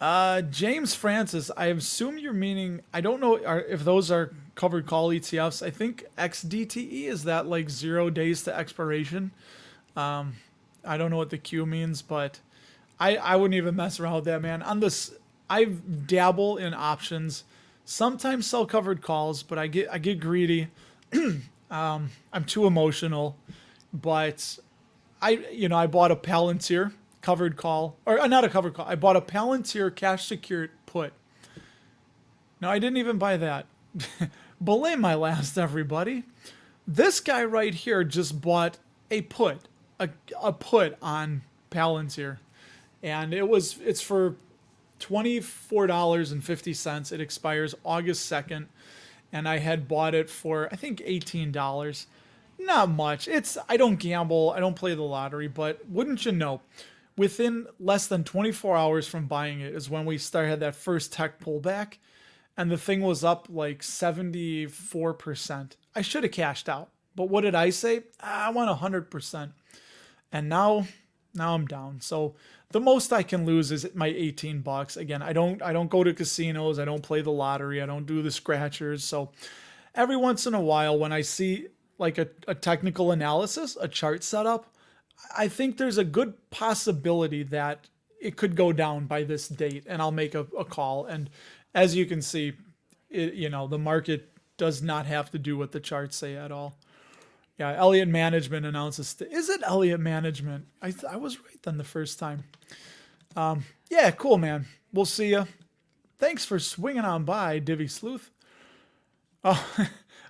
A: James Francis, I assume you're meaning... I don't know if those are covered call ETFs. I think XDTE, is that like 0 days to expiration? I don't know what the Q means, but I wouldn't even mess around with that, man. On this, I dabble in options. Sometimes sell covered calls, but I get greedy. I'm too emotional. But I bought a Palantir covered call, or not a covered call. I bought a Palantir cash secured put. No, I didn't even buy that. Belay my last, everybody. This guy right here just bought a put, a put on Palantir, and it's for $24.50. It expires August 2nd, and I had bought it for I think $18. Not much. I don't gamble. I don't play the lottery, but wouldn't you know, within less than 24 hours from buying it is when we had that first tech pullback, and the thing was up like 74%. I should have cashed out. But what did I say? I want 100%. And now I'm down. So the most I can lose is my 18 bucks. Again, I don't go to casinos, I don't play the lottery, I don't do the scratchers. So every once in a while when I see like a technical analysis, a chart setup, I think there's a good possibility that it could go down by this date and I'll make a call. And as you can see, the market does not have to do what the charts say at all. Yeah, Elliott Management announces. Is it Elliott Management? I was right then the first time. Yeah, cool, man. We'll see ya. Thanks for swinging on by, Divvy Sleuth. Oh,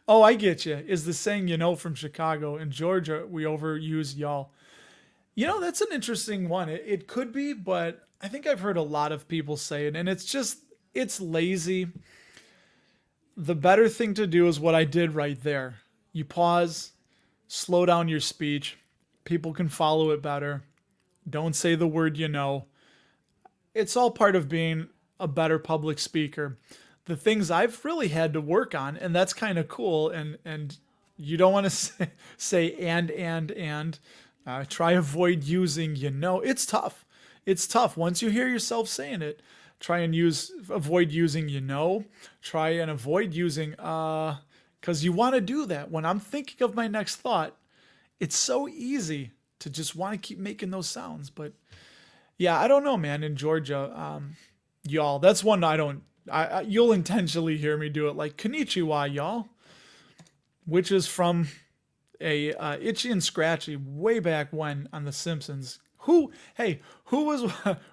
A: oh, I get you. Is the saying from Chicago. In Georgia, we overuse y'all. That's an interesting one. It could be, but I think I've heard a lot of people say it, and it's lazy. The better thing to do is what I did right there. You pause, slow down your speech. People can follow it better. Don't say the word It's all part of being a better public speaker. The things I've really had to work on, and that's kind of cool, and you don't want to say and. Try avoid using It's tough. It's tough. Once you hear yourself saying it, try and avoid using Try and avoid using because you want to do that. When I'm thinking of my next thought, it's so easy to just want to keep making those sounds. But yeah, I don't know, man. In Georgia, y'all, that's one you'll intentionally hear me do it, like konnichiwa, y'all, which is from a Itchy and Scratchy way back when on The Simpsons. Who was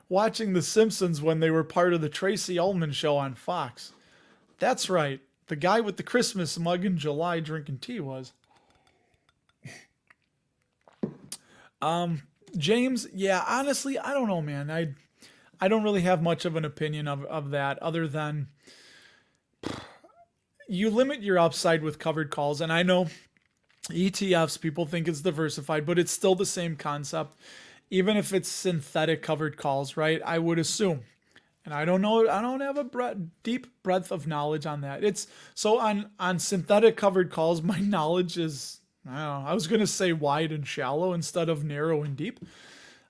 A: watching The Simpsons when they were part of the Tracy Ullman show on Fox? That's right. The guy with the Christmas mug in July drinking tea was. James, yeah, honestly, I don't know, man. I don't really have much of an opinion of that other than you limit your upside with covered calls. And I know ETFs, people think it's diversified, but it's still the same concept. Even if it's synthetic covered calls, right? I would assume. And I don't know, I don't have a deep breadth of knowledge on that. It's so on synthetic covered calls, my knowledge is, I don't know, I was going to say wide and shallow instead of narrow and deep.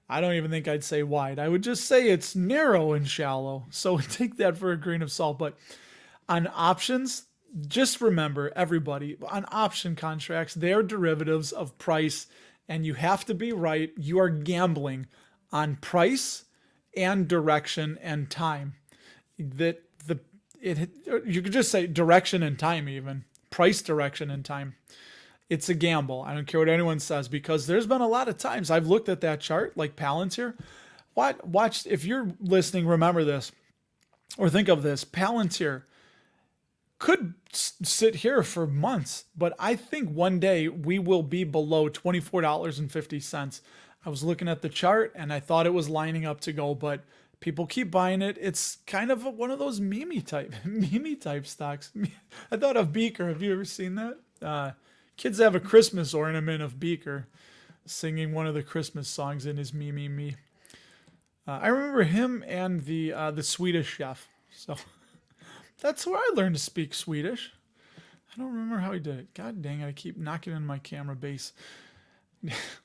A: I don't even think I'd say wide. I would just say it's narrow and shallow. So take that for a grain of salt. But on options, just remember, everybody, on option contracts, they're derivatives of price, and you have to be right. You are gambling on price and direction and time. You could just say direction and time, even price, direction, and time. It's a gamble. I don't care what anyone says, because there's been a lot of times I've looked at that chart, like Palantir. Watch, if you're listening, remember this, or think of this. Palantir could sit here for months, but I think one day we will be below $24.50. I was looking at the chart and I thought it was lining up to go, but people keep buying it. It's kind of one of those meme type stocks. I thought of Beaker. Have you ever seen that? Kids have a Christmas ornament of Beaker singing one of the Christmas songs in his me. I remember him and the Swedish chef. So that's where I learned to speak Swedish. I don't remember how he did it. God dang it, I keep knocking in my camera base.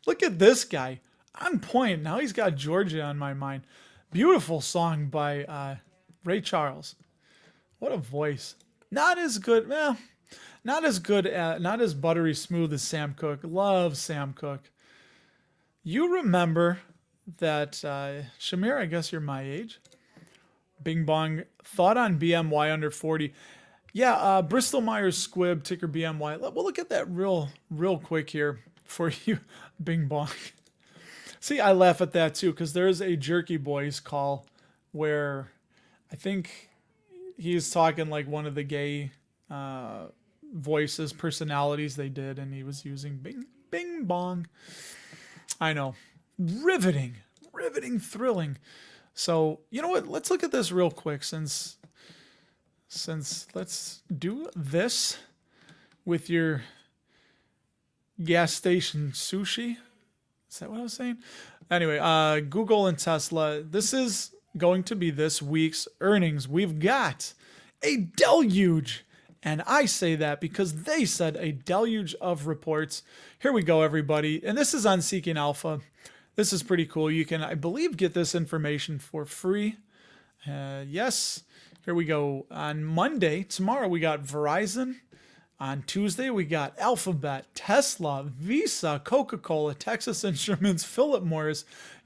A: Look at this guy. On point. Now he's got Georgia on my mind. Beautiful song by Ray Charles. What a voice. Not as good, not as buttery smooth as Sam Cooke. Love Sam Cooke. You remember that, Shamir, I guess you're my age. Bing Bong, thought on BMY under 40. Yeah, Bristol Myers Squibb, ticker BMY. We'll look at that real quick here for you, Bing Bong. See, I laugh at that too, because there's a Jerky Boys call where I think he's talking like one of the gay voices, personalities they did, and he was using Bing Bong. I know. Riveting, thrilling. So, you know what? Let's look at this real quick since let's do this with your gas station sushi. Is that what I was saying? Anyway, Google and Tesla. This is going to be this week's earnings. We've got a deluge And I say that because they said a deluge of reports. Here we go, everybody. And this is on Seeking Alpha. This is pretty cool. You can, I believe, get this information for free. Yes. Here we go. On Monday, tomorrow, we got Verizon. On Tuesday, we got Alphabet, Tesla, Visa, Coca-Cola, Texas Instruments, Philip Morris,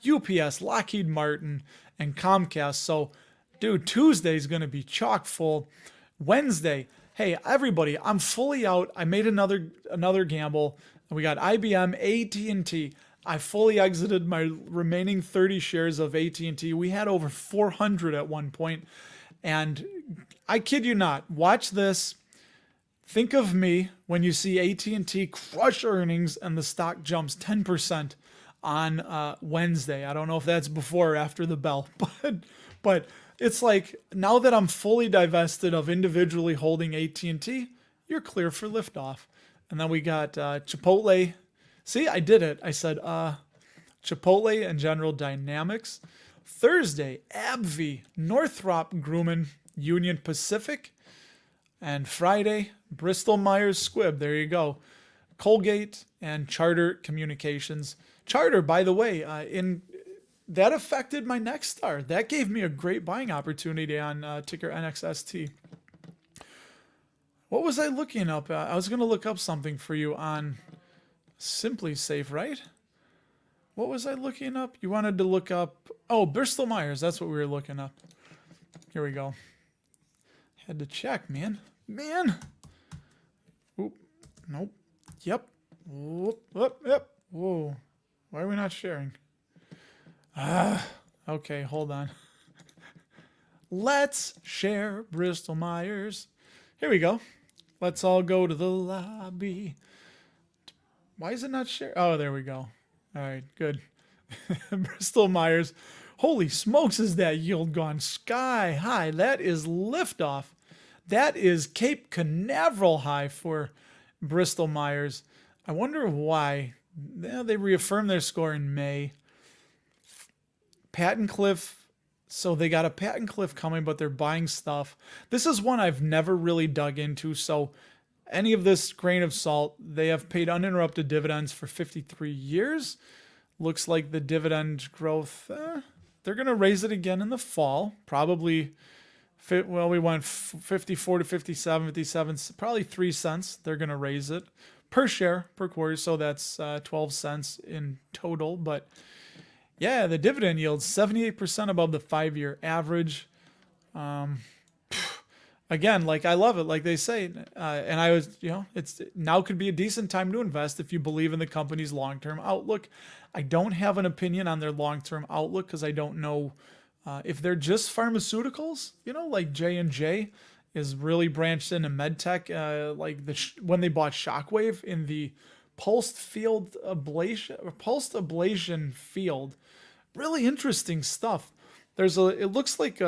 A: UPS, Lockheed Martin, and Comcast. So, dude, Tuesday's going to be chock full. Wednesday, hey, everybody, I'm fully out. I made another gamble. We got IBM, AT&T. I fully exited my remaining 30 shares of AT&T. We had over 400 at one point. And I kid you not, watch this. Think of me when you see AT&T crush earnings and the stock jumps 10% on Wednesday. I don't know if that's before or after the bell, but it's like now that I'm fully divested of individually holding AT&T, you're clear for liftoff. And then we got Chipotle. See, I did it. I said Chipotle and General Dynamics. Thursday, AbbVie, Northrop Grumman, Union Pacific. And Friday, Bristol Myers Squibb. There you go. Colgate and Charter Communications. Charter, by the way, that affected my next star. That gave me a great buying opportunity on ticker NXST. What was I looking up? I was going to look up something for you on Simply Safe, right? What was I looking up? You wanted to look up... Oh, Bristol Myers. That's what we were looking up. Here we go. Had to check, man. Oop. Nope. Yep. Whoop. Yep. Whoa. Why are we not sharing? Okay, hold on. Let's share Bristol Myers. Here we go. Let's all go to the lobby. Why is it not share? Oh, there we go. All right, good. Bristol Myers. Holy smokes, is that yield gone sky high? That is liftoff. That is Cape Canaveral high for Bristol Myers. I wonder why. They reaffirmed their score in May. Patent Cliff. So they got a Patent Cliff coming, but they're buying stuff. This is one I've never really dug into. So any of this grain of salt, they have paid uninterrupted dividends for 53 years. Looks like the dividend growth, they're going to raise it again in the fall. Probably, well, we went 54 to 57, 57, probably 3 cents. They're going to raise it per share per quarter. So that's 12 cents in total. But yeah, the dividend yield's 78% above the 5-year average. Again, like I love it, like they say, and I was, it's now could be a decent time to invest if you believe in the company's long-term outlook. I don't have an opinion on their long-term outlook because I don't know if they're just pharmaceuticals. Like J&J is really branched into medtech. Like when they bought Shockwave in the pulsed ablation field, really interesting stuff. It looks like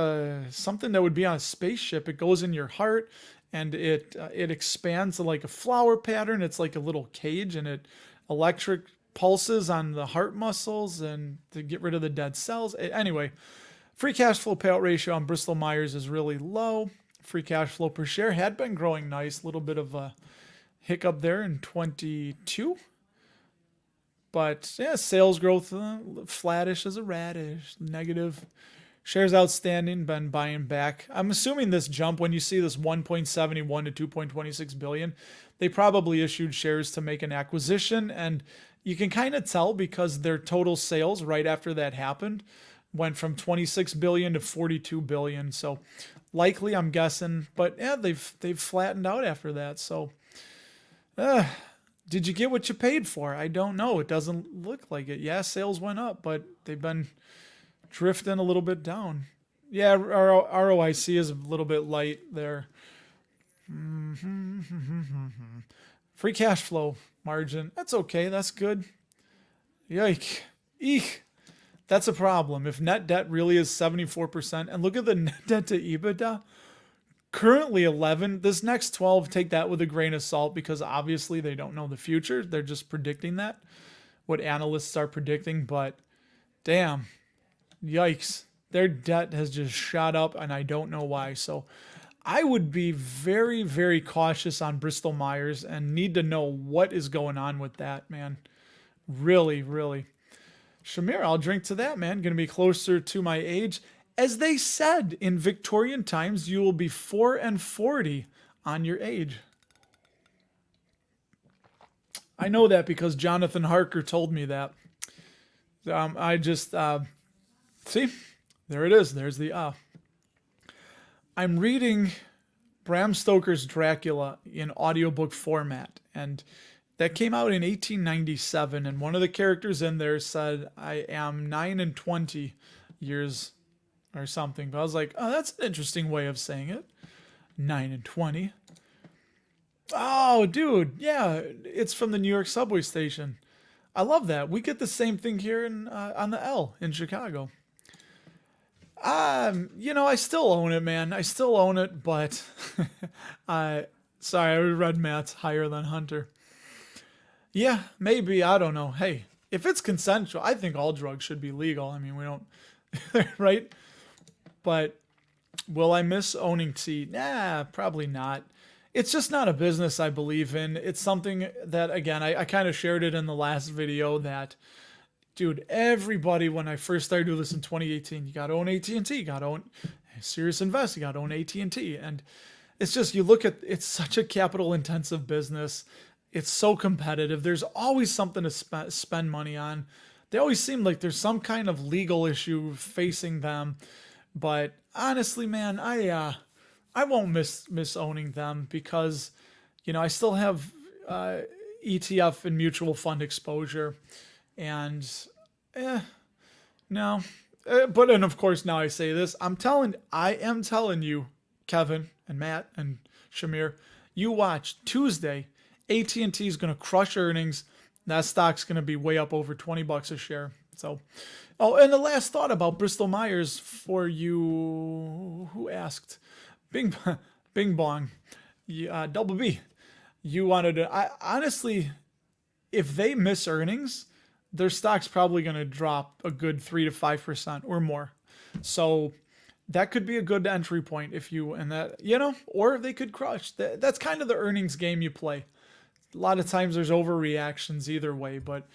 A: something that would be on a spaceship. It goes in your heart and it expands to like a flower pattern. It's like a little cage and it electric pulses on the heart muscles and to get rid of the dead cells. Anyway, free cash flow payout ratio on Bristol Myers is really low. Free cash flow per share had been growing nice. A little bit of a hiccup there in 22. But yeah, sales growth flattish as a radish, negative. Shares outstanding, been buying back. I'm assuming this jump, when you see this 1.71 to 2.26 billion, they probably issued shares to make an acquisition. And you can kind of tell because their total sales right after that happened went from 26 billion to 42 billion. So likely, I'm guessing. But yeah, they've flattened out after that. So did you get what you paid for? I don't know. It doesn't look like it. Yeah, sales went up, but they've been drifting a little bit down. Yeah, our ROIC is a little bit light there. Free cash flow margin. That's okay. That's good. Yike. Eek. That's a problem. If net debt really is 74%, and look at the net debt to EBITDA, currently 11. This next 12, take that with a grain of salt because obviously they don't know the future. They're just predicting what analysts are predicting. But damn. Yikes. Their debt has just shot up and I don't know why. So I would be very, very cautious on Bristol Myers and need to know what is going on with that, man. Really, really. Shamir, I'll drink to that, man. Going to be closer to my age. As they said in Victorian times, you will be 4 and 40 on your age. I know that because Jonathan Harker told me that. I just, see, there it is. There's the I'm reading Bram Stoker's Dracula in audiobook format, and that came out in 1897, and one of the characters in there said, I am 9 and 20 years or something. But I was like, oh, that's an interesting way of saying it. 9 and 20. Oh, dude, yeah, it's from the New York subway station. I love that. We get the same thing here on the L in Chicago. I still own it, man. I still own it, but sorry, I read Matt's higher than Hunter. Yeah, maybe. I don't know. Hey, if it's consensual, I think all drugs should be legal. I mean, we don't, right? But will I miss owning tea? Nah, probably not. It's just not a business I believe in. It's something that, again, I kind of shared it in the last video that, dude, everybody, when I first started doing this in 2018, you got to own AT&T, you got to own Serious Invest, you got to own AT&T. And it's just, you look at, it's such a capital intensive business. It's so competitive. There's always something to spend money on. They always seem like there's some kind of legal issue facing them. But honestly, man, I won't miss owning them because, I still have ETF and mutual fund exposure. And, no. But, and of course, now I say this, I am telling you, Kevin and Matt and Shamir, you watch Tuesday, AT&T is going to crush earnings. That stock's going to be way up over $20 a share. So, oh, and the last thought about Bristol Myers for you who asked, Bing Bong, Double B, you wanted to, honestly, if they miss earnings, their stock's probably going to drop a good 3 to 5% or more. So that could be a good entry point if you, and that, or they could crush. That's kind of the earnings game you play. A lot of times there's overreactions either way, but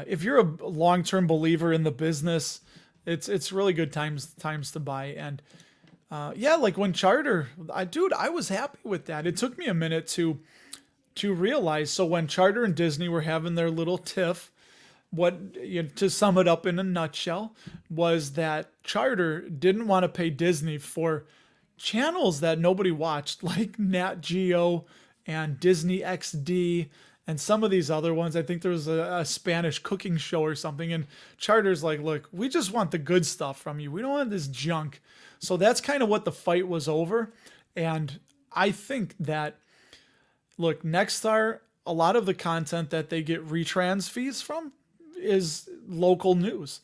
A: if you're a long-term believer in the business, it's really good times to buy. And like when Charter, I was happy with that. It took me a minute to realize. So when Charter and Disney were having their little tiff, to sum it up in a nutshell, was that Charter didn't want to pay Disney for channels that nobody watched, like Nat Geo and Disney XD and some of these other ones. I think there was a Spanish cooking show or something. And Charter's like, look, we just want the good stuff from you. We don't want this junk. So that's kind of what the fight was over. And I think that, look, Nexstar, a lot of the content that they get retrans fees from is local news.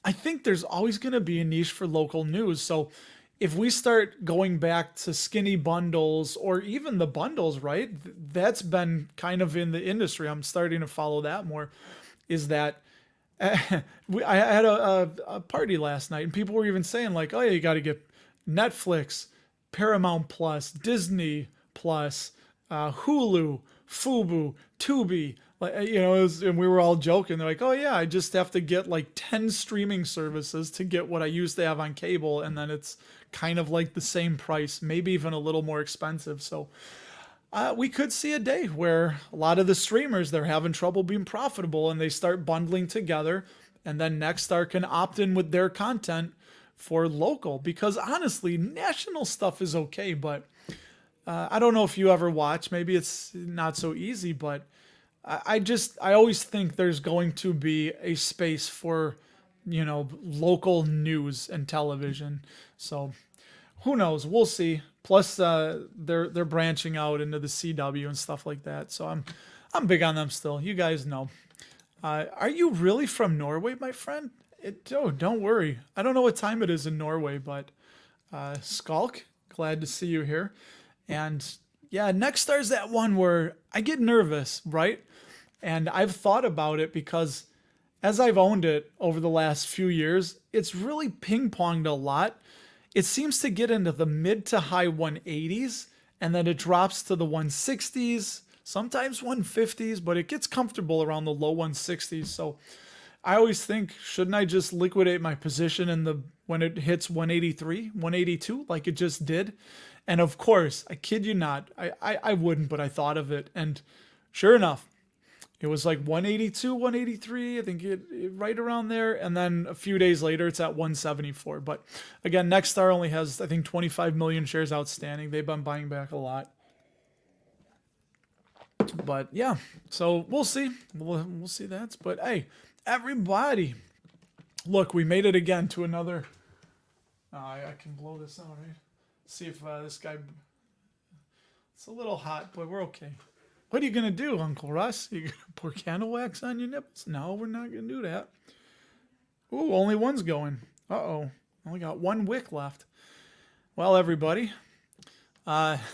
A: I think there's always going to be a niche for local news. So if we start going back to skinny bundles or even the bundles, right? That's been kind of in the industry. I'm starting to follow that more. Is that I had a party last night and people were even saying like, oh yeah, you got to get Netflix, Paramount Plus, Disney Plus, Hulu, Fubu, Tubi. Like, and we were all joking. They're like, oh yeah, I just have to get like 10 streaming services to get what I used to have on cable. And then it's kind of like the same price, maybe even a little more expensive. So we could see a day where a lot of the streamers, they're having trouble being profitable and they start bundling together, and then Nexstar can opt in with their content for local, because honestly, national stuff is okay. But I don't know if you ever watch, maybe it's not so easy, but I always think there's going to be a space for, local news and television. So who knows? We'll see. Plus, they're branching out into the CW and stuff like that. So I'm big on them still. You guys know. Are you really from Norway, my friend? Don't worry. I don't know what time it is in Norway, but Skalk, glad to see you here. And yeah, Nexstar's that one where I get nervous, right? And I've thought about it because as I've owned it over the last few years, it's really ping-ponged a lot. it seems to get into the mid to high 180s, and then it drops to the 160s, sometimes 150s, but it gets comfortable around the low 160s. So I always think, shouldn't I just liquidate my position in the when it hits 183, 182, like it just did? And of course, I kid you not, I wouldn't, but I thought of it. And sure enough, it was like 182, 183, I think it right around there. And then a few days later, it's at 174. But again, Nexstar only has, I think, 25 million shares outstanding. They've been buying back a lot. But yeah, so we'll see. We'll see that. But hey, everybody, look, we made it again to another. I can blow this out, right? See if this guy. It's a little hot, but we're okay. What are you gonna do, Uncle Russ? You gonna pour candle wax on your nipples? No, we're not gonna do that. Ooh, only one's going. Uh-oh. Only got one wick left. Well, everybody. Right?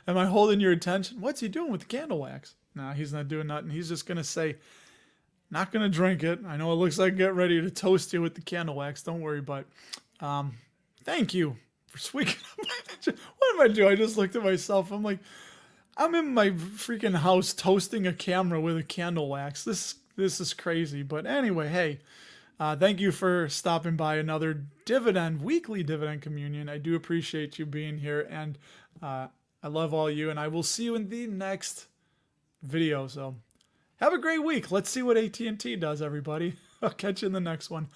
A: Am I holding your attention? What's he doing with the candle wax? Nah, he's not doing nothing. He's just gonna say, not gonna drink it. I know it looks like get ready to toast you with the candle wax. Don't worry, but thank you for squeaking up. What am I doing? I just looked at myself. I'm like, I'm in my freaking house toasting a camera with a candle wax. This is crazy. But anyway, hey, thank you for stopping by another weekly dividend communion. I do appreciate you being here, and I love all you, and I will see you in the next video. So have a great week. Let's see what AT&T does, everybody. I'll catch you in the next one.